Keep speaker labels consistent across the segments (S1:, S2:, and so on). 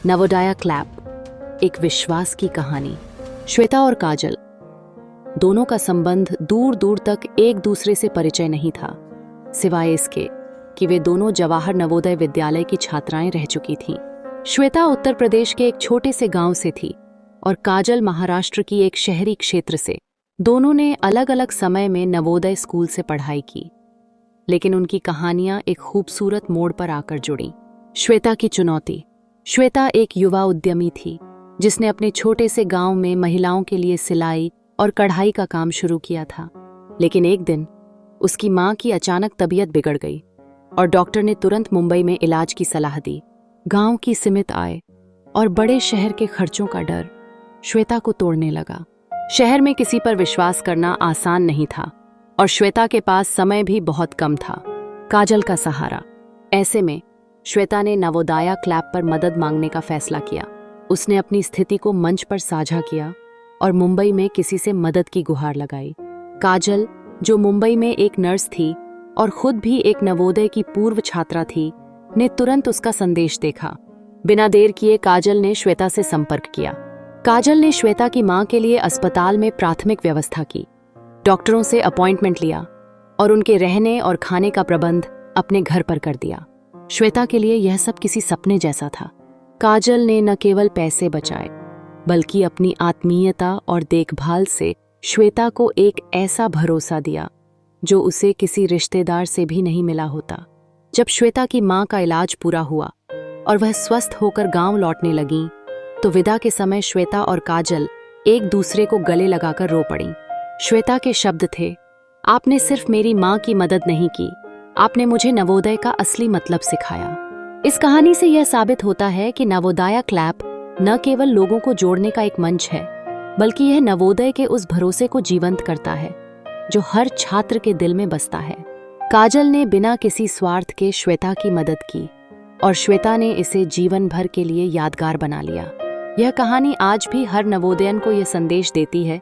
S1: Navodaya clap, एक विश्वास की कहानी। श्वेता और काजल दोनों का संबंध दूर दूर तक एक दूसरे से परिचय नहीं था, सिवाय इसके कि वे दोनों जवाहर नवोदय विद्यालय की छात्राएं रह चुकी थीं। श्वेता उत्तर प्रदेश के एक छोटे से गांव से थी और काजल महाराष्ट्र की एक शहरी क्षेत्र से। दोनों ने अलग अलग समय में नवोदय स्कूल से पढ़ाई की, लेकिन उनकी कहानियां एक खूबसूरत मोड़ पर आकर जुड़ी। श्वेता की चुनौती। श्वेता एक युवा उद्यमी थी जिसने अपने छोटे से गांव में महिलाओं के लिए सिलाई और कढ़ाई का काम शुरू किया था। लेकिन एक दिन उसकी मां की अचानक तबीयत बिगड़ गई और डॉक्टर ने तुरंत मुंबई में इलाज की सलाह दी। गांव की सीमित आय और बड़े शहर के खर्चों का डर श्वेता को तोड़ने लगा। शहर में किसी पर विश्वास करना आसान नहीं था और श्वेता के पास समय भी बहुत कम था। काजल का सहारा। ऐसे में श्वेता ने नवोदया क्लैप पर मदद मांगने का फैसला किया। उसने अपनी स्थिति को मंच पर साझा किया और मुंबई में किसी से मदद की गुहार लगाई। काजल, जो मुंबई में एक नर्स थी और खुद भी एक नवोदय की पूर्व छात्रा थी, ने तुरंत उसका संदेश देखा। बिना देर किए काजल ने श्वेता से संपर्क किया। काजल ने श्वेता की मां के लिए अस्पताल में प्राथमिक व्यवस्था की, डॉक्टरों से अपॉइंटमेंट लिया और उनके रहने और खाने का प्रबंध अपने घर पर कर दिया। श्वेता के लिए यह सब किसी सपने जैसा था। काजल ने न केवल पैसे बचाए, बल्कि अपनी आत्मीयता और देखभाल से श्वेता को एक ऐसा भरोसा दिया जो उसे किसी रिश्तेदार से भी नहीं मिला होता। जब श्वेता की मां का इलाज पूरा हुआ और वह स्वस्थ होकर गांव लौटने लगीं, तो विदा के समय श्वेता और काजल एक दूसरे को गले लगाकर रो पड़ीं। श्वेता के शब्द थे, आपने सिर्फ मेरी मां की मदद नहीं की, आपने मुझे नवोदय का असली मतलब सिखाया। इस कहानी से यह साबित होता है कि नवोदया क्लैप न केवल लोगों को जोड़ने का एक मंच है, बल्कि यह नवोदय के उस भरोसे को जीवंत करता है जो हर छात्र के दिल में बसता है। काजल ने बिना किसी स्वार्थ के श्वेता की मदद की और श्वेता ने इसे जीवन भर के लिए यादगार बना लिया। यह कहानी आज भी हर नवोदयन को यह संदेश देती है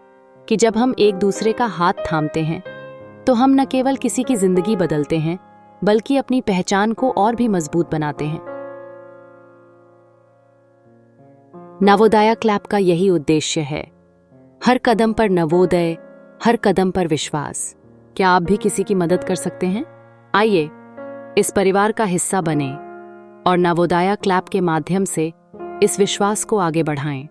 S1: कि जब हम एक दूसरे का हाथ थामते हैं तो हम न केवल किसी की जिंदगी बदलते हैं, बल्कि अपनी पहचान को और भी मजबूत बनाते हैं। नवोदया क्लैप का यही उद्देश्य है, हर कदम पर नवोदय, हर कदम पर विश्वास। क्या आप भी किसी की मदद कर सकते हैं? आइए इस परिवार का हिस्सा बनें और नवोदया क्लैप के माध्यम से इस विश्वास को आगे बढ़ाएं।